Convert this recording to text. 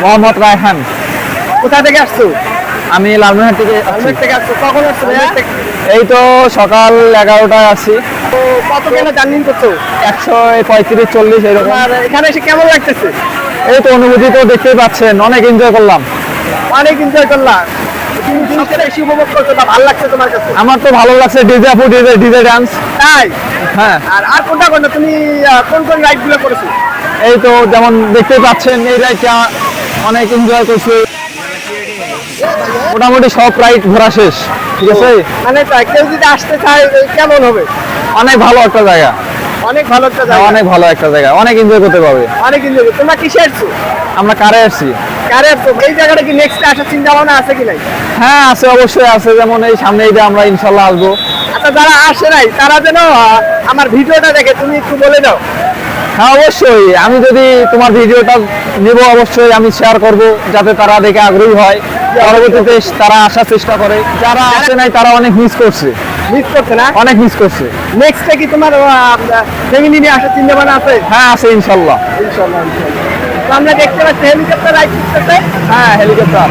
মোহাম্মদ রায়হান। কোথা থেকে আসছো? আমি লালমনিরহাট থেকে আসছো? কখন আসছো ভাইয়া? এই তো সকাল 11টায় আছি। তো কত কেনা জার্নি করছো? 135-40 এরকম। আর এখানে এসে কেমন লাগতেছে? এই তো অনুভূতি তো দেখতেই পাচ্ছেন, অনেক এনজয় করলাম। অনেক এনজয় করলাম। তুমি জিনিসটা বেশি উপভোগ করছো না, ভালো লাগছে তোমার কাছে? আমার তো ভালো লাগছে ডিজে আপু, ডিজে ডান্স। তাই? হ্যাঁ, আর কোনটা কোনটা তুমি কোন কোন রাইড গুলো করেছো? এই তো যেমন দেখতেই পাচ্ছেন এই রাইডটা অনেক এনজয় করছি। মোটামুটি সব রাইড ঘোরা শেষ, ঠিক আছে। মানে কেউ যদি আসতে চায় কেমন হবে? অনেক ভালো একটা জায়গা, অনেক ভালো একটা জায়গা। অনেক ভালো একটা জায়গা, অনেক এনজয় করতে পারবে। অনেক এনজয়। তোমরা কিসে আসছো? আমরা কারে আসছি। কারে আসছো? এই জায়গাটা কি নেক্সট আসার চিন্তা ভাবনা আছে কি নাই? হ্যাঁ আছে, অবশ্যই আছে। যেমন এই সামনে ঈদে আমরা ইনশাল্লাহ আসবো। আচ্ছা, যারা আসে নাই তারা যেন আমার ভিডিওটা দেখে, তুমি একটু বলে দাও। হ্যাঁ অবশ্যই, আমি যদি তোমার ভিডিওটা নেব অবশ্যই আমি শেয়ার করব, যাতে তারা দেখে আগ্রহী হয়, পরবর্তীতে তারা আসার চেষ্টা করে। যারা আসে নাই তারা অনেক মিস করছে, মিস করছে না? অনেক মিস করছে। নেক্সটে কি তোমার ফ্যামিলি নিয়ে আসার চিন্তা ভাবনা আছে? হ্যাঁ আছে ইনশাল্লাহ। ইনশাআল্লাহ। তো আমরা দেখতে পাচ্ছি হেলিকপ্টার রাইড করতেছে। হ্যাঁ হেলিকপ্টার।